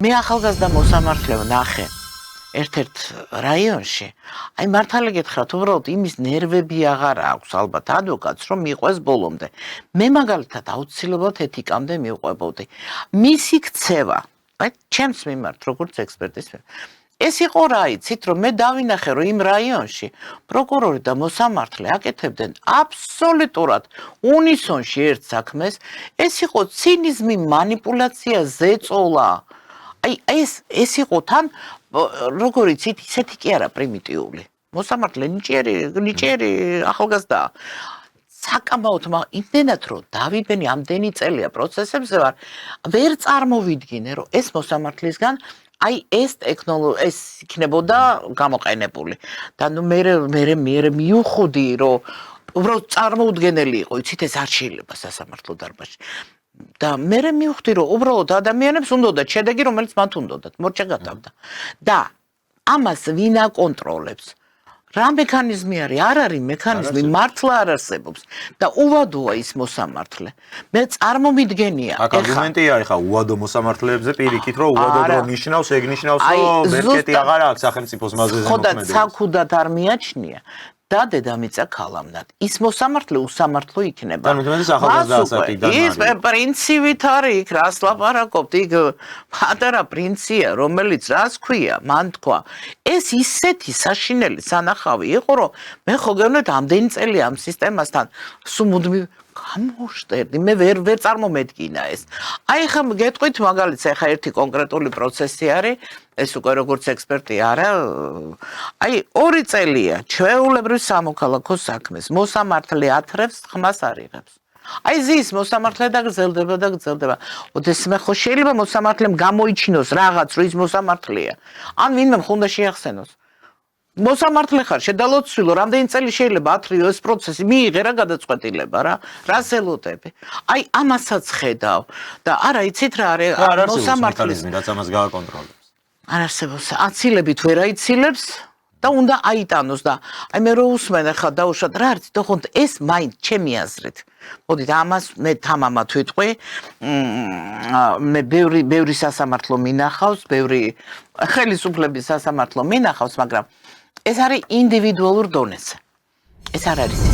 მე ახალგაზრდა მოსამართლე ვნახე ერთ-ერთ რაიონში, აი მართალი გითხრათ, უბრალოდ იმის ნერვები აღარ აქვს ალბათ ადვოკატს, რომ მიყვეს ბოლომდე. მე მაგალითად აუცილებლად ეთიკამდე მივყვებოდი. მისი ქცევა, აი ჩემს მიმართ როგორც ექსპერტის ეს იყო რა იცით, რომ მე დავინახე, რომ იმ რაიონში პროკურორი და მოსამართლე აკეთებდნენ აბსოლუტურად უნისონში ერთ საქმეს, ეს იყო ცინიზმი, მანიპულაცია, ზეწოლა. აი ეს იყო თან როგორ იცით, ისეთი კი არა პრიმიტიული. მოსამართლე ნიჭიერი ახალგაზრდა. საკამაოდ იმდენად რომ დავიბენი ამდენი წელია პროცესებზე ვარ, ვერ წარმოვიდგინე, რომ ეს მოსამართლისგან აი ეს ტექნოლოგია ეს იქნებოდა გამოყენებული. და ნუ მე მივხვდი, რომ უბრალოდ წარმოუდგენელი იყო, იცით, ეს არ შეიძლება სასამართლო დარბაზში. და მე მივხვდი, რომ უბრალოდ ადამიანებს უნდათ შედეგი, რომელიც მათ უნდათ, მორჩა გათავდა. და ამას ვინ აკონტროლებს? რა მექანიზმი არის? არ არის მექანიზმი, მართლა არ არსებობს და უვადოა ის მოსამართლე. მე წარმომიდგენია, ეხლა არგუმენტია ეხლა უვადო მოსამართლეებზე პირიქით, რომ უვადო რომ ნიშნავს, ეგ ნიშნავს, რომ ბერკეტი აღარ აქვს სახელმწიფოს მაზეზე მოქმედების. ხოდა ცალკუდად არ მიაჩნია და დედამიწა ქალამდად. ის მოსამართლე უსამართლო იქნება. ანუ თუმცა ახალგაზრდა ასაკი და ის პრინციპით არის იქ, რას ლაპარაკობთ, იქ პატარა პრინცია, რომელიც რას ქვია, მან თქვა. ეს ისეთი საშინელი სანახავი იყო, რომ მე ხო გეუბნეთ ამდენი წელი ამ სისტემასთან სუმუდმივ გამოვშტერდი, მე ვერ წარმომედგინა ეს. აი ხა გეტყვით მაგალითს, ახლა ერთი კონკრეტული პროცესი არის, ეს უკვე როგორც ექსპერტი არა, აი 2 წელია ჩვეულებრივ სამოქალაქო საქმეს, მოსამართლე ათრევს, ხმას არ იღებს. აი ზის მოსამართლე და გრძელდება. ოდესმე ხო შეიძლება მოსამართლემ გამოიჩინოს რაღაც, რომ ის მოსამართლეა. ან ვინმე უნდა შეახსენოს. მოსამართლე ხარ, შედალოცვილო, რამდენი წელი შეიძლება ათრიო ეს პროცესი, მიიღე რა გადაწყვეტილება რა ელოდები. აი ამასაც ხედავ და არა იცით რა არის მოსამართლის რაც ამას გააკონტროლებს. არ არსებობს, აცილებით ვერ აიცილებს და უნდა აიტანოს და აი მე რო უსმენ ახლა დაუშვათ რა არის თქო ეს მაინც ჩემი აზრით. მოდით ამას მე თამამად ვიტყვი, მე ბევრი სასამართლო მინახავს, ბევრი ხელისუფლების სასამართლო მინახავს, მაგრამ ეს არის ინდივიდუალურ დონეზე. ეს არ არის